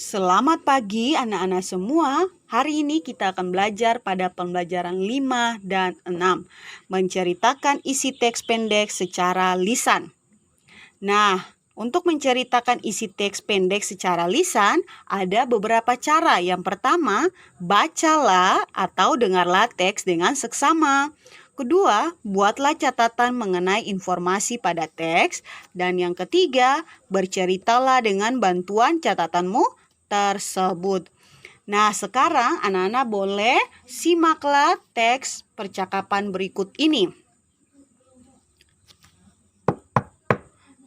Selamat pagi anak-anak semua. Hari ini kita akan belajar pada pembelajaran 5 dan 6. Menceritakan isi teks pendek secara lisan. Nah, untuk menceritakan isi teks pendek secara lisan, ada beberapa cara. Yang pertama, bacalah atau dengarlah teks dengan seksama. Kedua, buatlah catatan mengenai informasi pada teks. Dan yang ketiga, berceritalah dengan bantuan catatanmu tersebut. Nah, sekarang anak-anak boleh simaklah teks percakapan berikut ini.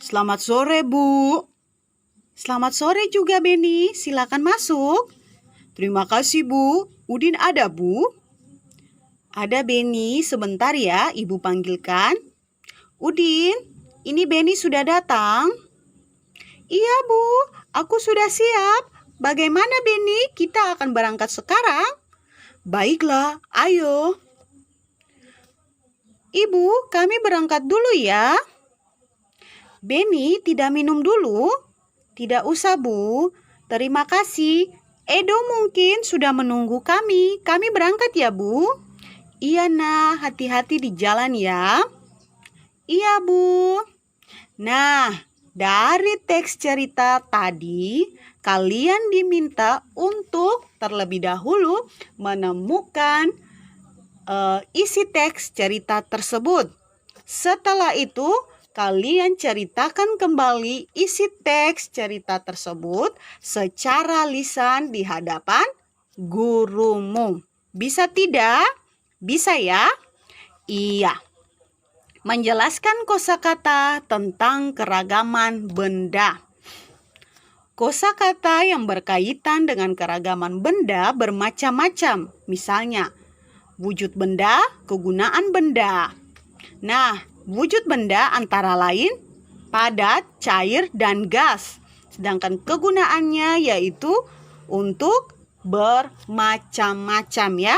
Selamat sore, Bu. Selamat sore juga, Beni. Silakan masuk. Terima kasih, Bu. Udin ada, Bu? Ada, Beni. Sebentar ya, Ibu panggilkan. Udin, ini Beni sudah datang. Iya, Bu. Aku sudah siap. Bagaimana, Beni? Kita akan berangkat sekarang? Baiklah, ayo. Ibu, kami berangkat dulu ya. Beni tidak minum dulu? Tidak usah, Bu. Terima kasih. Edo mungkin sudah menunggu kami. Kami berangkat ya, Bu? Iya, nah. Hati-hati di jalan ya. Iya, Bu. Nah, dari teks cerita tadi, kalian diminta untuk terlebih dahulu menemukan isi teks cerita tersebut. Setelah itu, kalian ceritakan kembali isi teks cerita tersebut secara lisan di hadapan gurumu. Bisa tidak? Bisa ya? Iya. Menjelaskan kosakata tentang keragaman benda. Kosakata yang berkaitan dengan keragaman benda bermacam-macam. Misalnya, wujud benda, kegunaan benda. Nah, wujud benda antara lain padat, cair, dan gas. Sedangkan kegunaannya yaitu untuk bermacam-macam ya.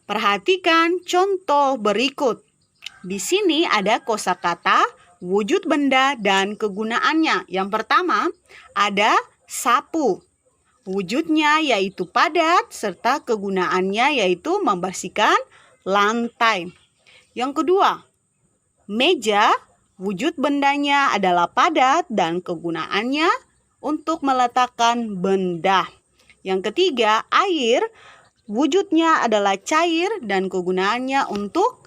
Perhatikan contoh berikut. Di sini ada kosakata wujud benda dan kegunaannya. Yang pertama ada sapu. Wujudnya yaitu padat serta kegunaannya yaitu membersihkan lantai. Yang kedua, meja. Wujud bendanya adalah padat dan kegunaannya untuk meletakkan benda. Yang ketiga, air. Wujudnya adalah cair dan kegunaannya untuk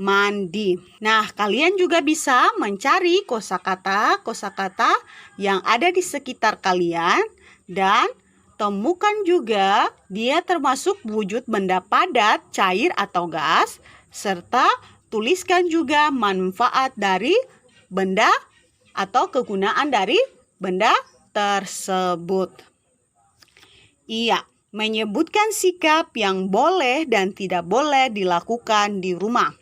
mandi. Nah, kalian juga bisa mencari kosakata yang ada di sekitar kalian dan temukan juga dia termasuk wujud benda padat, cair atau gas, serta tuliskan juga manfaat dari benda atau kegunaan dari benda tersebut. Iya, menyebutkan sikap yang boleh dan tidak boleh dilakukan di rumah.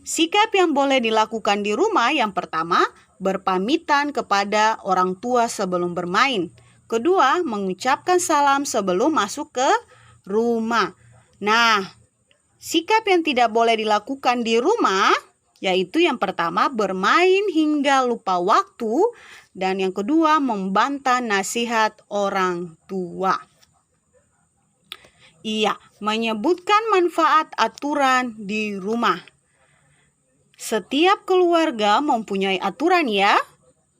Sikap yang boleh dilakukan di rumah yang pertama, berpamitan kepada orang tua sebelum bermain. Kedua, mengucapkan salam sebelum masuk ke rumah. Nah, sikap yang tidak boleh dilakukan di rumah yaitu yang pertama, bermain hingga lupa waktu. Dan yang kedua, membantah nasihat orang tua. Iya, menyebutkan manfaat aturan di rumah. Setiap keluarga mempunyai aturan ya.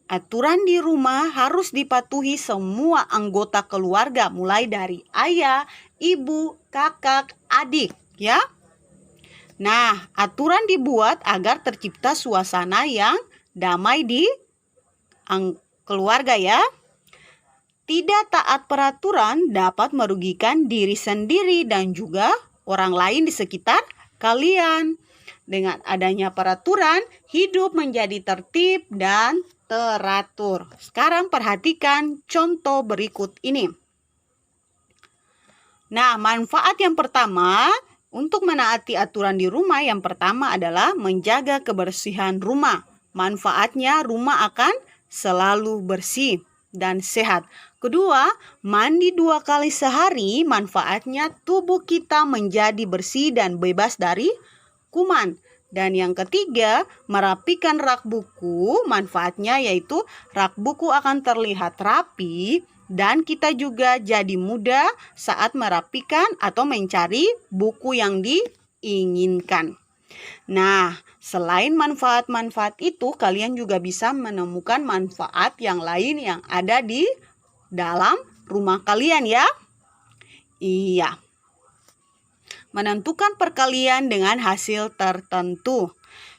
Aturan di rumah harus dipatuhi semua anggota keluarga, mulai dari ayah, ibu, kakak, adik, ya. Nah, aturan dibuat agar tercipta suasana yang damai di keluarga ya. Tidak taat peraturan dapat merugikan diri sendiri dan juga orang lain di sekitar kalian. Dengan adanya peraturan, hidup menjadi tertib dan teratur. Sekarang perhatikan contoh berikut ini. Nah, manfaat yang pertama untuk menaati aturan di rumah yang pertama adalah menjaga kebersihan rumah. Manfaatnya rumah akan selalu bersih dan sehat. Kedua, mandi 2 kali sehari, manfaatnya tubuh kita menjadi bersih dan bebas dari kuman. Dan yang ketiga, merapikan rak buku, manfaatnya yaitu rak buku akan terlihat rapi dan kita juga jadi mudah saat merapikan atau mencari buku yang diinginkan. Nah, selain manfaat-manfaat itu, kalian juga bisa menemukan manfaat yang lain yang ada di dalam rumah kalian ya. Iya. Menentukan perkalian dengan hasil tertentu.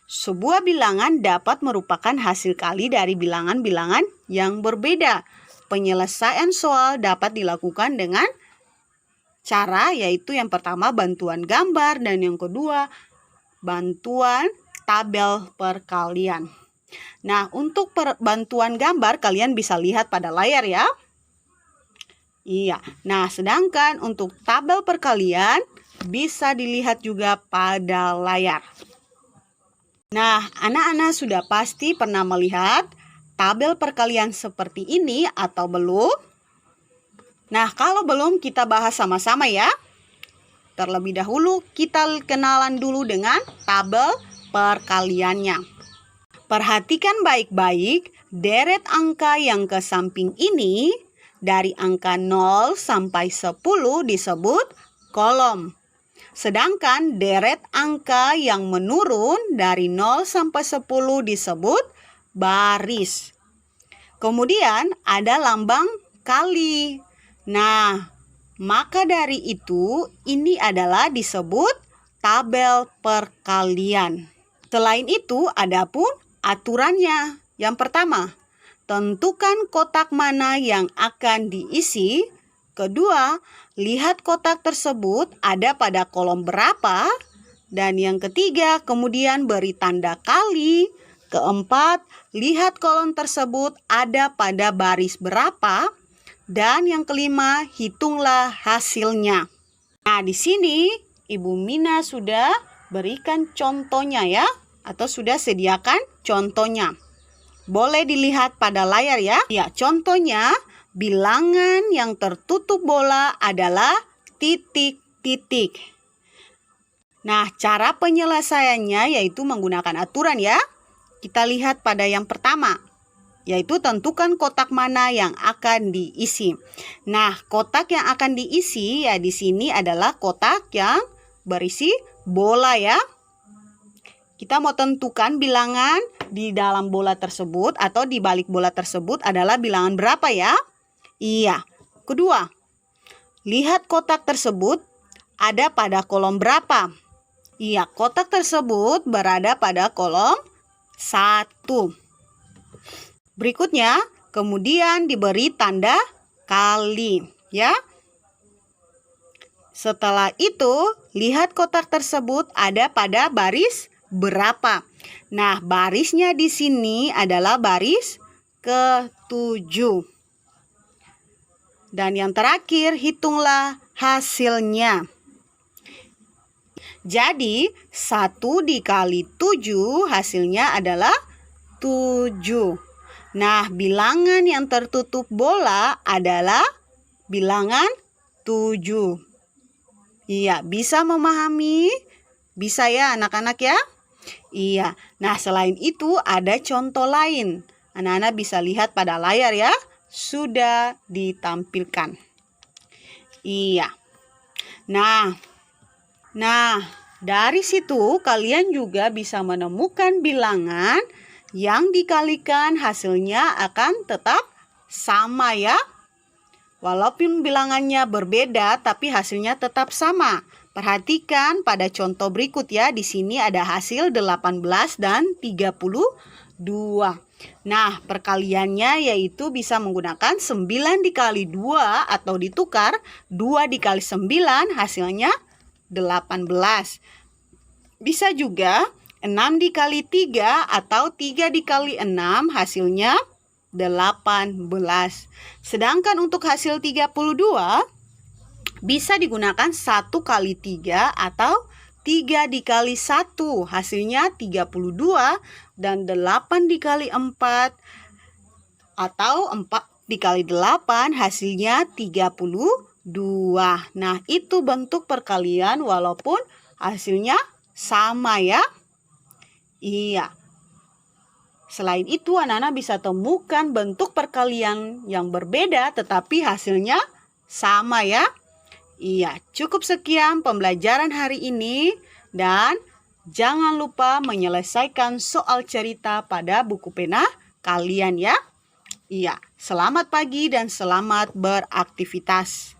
Sebuah bilangan dapat merupakan hasil kali dari bilangan-bilangan yang berbeda. Penyelesaian soal dapat dilakukan dengan cara, yaitu yang pertama bantuan gambar dan yang kedua bantuan tabel perkalian. Nah, untuk bantuan gambar kalian bisa lihat pada layar ya. Iya. Nah, sedangkan untuk tabel perkalian bisa dilihat juga pada layar. Nah, anak-anak sudah pasti pernah melihat tabel perkalian seperti ini atau belum? Nah, kalau belum kita bahas sama-sama ya. Terlebih dahulu kita kenalan dulu dengan tabel perkaliannya. Perhatikan baik-baik deret angka yang ke samping ini. Dari angka 0 sampai 10 disebut kolom. Sedangkan deret angka yang menurun dari 0 sampai 10 disebut baris. Kemudian ada lambang kali. Nah, maka dari itu ini adalah disebut tabel perkalian. Selain itu ada pun aturannya. Yang pertama, tentukan kotak mana yang akan diisi. Kedua, lihat kotak tersebut ada pada kolom berapa. Dan yang ketiga, kemudian beri tanda kali. Keempat, lihat kolom tersebut ada pada baris berapa. Dan yang kelima, hitunglah hasilnya. Nah, di sini Ibu Mina sudah berikan contohnya ya, atau sudah sediakan contohnya. Boleh dilihat pada layar ya. Ya, contohnya bilangan yang tertutup bola adalah titik-titik. Nah, cara penyelesaiannya yaitu menggunakan aturan ya. Kita lihat pada yang pertama, yaitu tentukan kotak mana yang akan diisi. Nah, kotak yang akan diisi ya di sini adalah kotak yang berisi bola ya. Kita mau tentukan bilangan di dalam bola tersebut atau di balik bola tersebut adalah bilangan berapa ya? Iya. Kedua, lihat kotak tersebut ada pada kolom berapa? Iya, kotak tersebut berada pada kolom 1. Berikutnya, kemudian diberi tanda kali ya. Setelah itu, lihat kotak tersebut ada pada baris berapa. Nah, barisnya di sini adalah baris ke-7. Dan yang terakhir, hitunglah hasilnya. Jadi, 1 dikali 7 hasilnya adalah 7. Nah, bilangan yang tertutup bola adalah bilangan 7. Iya, bisa memahami? Bisa ya anak-anak ya? Iya. Nah, selain itu ada contoh lain. Anak-anak bisa lihat pada layar ya. Sudah ditampilkan. Iya. Nah, dari situ kalian juga bisa menemukan bilangan yang dikalikan hasilnya akan tetap sama ya. Walaupun bilangannya berbeda tapi hasilnya tetap sama. Perhatikan pada contoh berikut ya. Di sini ada hasil 18 dan 32. Nah, perkaliannya yaitu bisa menggunakan 9 dikali 2 atau ditukar 2 dikali 9 hasilnya 18. Bisa juga 6 dikali 3 atau 3 dikali 6 hasilnya 18. Sedangkan untuk hasil 32 bisa digunakan 1 kali 3 atau 3 dikali 1 hasilnya 32 dan 8 dikali 4 atau 4 dikali 8 hasilnya 32. Nah, itu bentuk perkalian walaupun hasilnya sama ya. Iya. Selain itu, anak-anak bisa temukan bentuk perkalian yang berbeda tetapi hasilnya sama ya. Iya, cukup sekian pembelajaran hari ini dan jangan lupa menyelesaikan soal cerita pada buku pena kalian ya. Iya, selamat pagi dan selamat beraktivitas.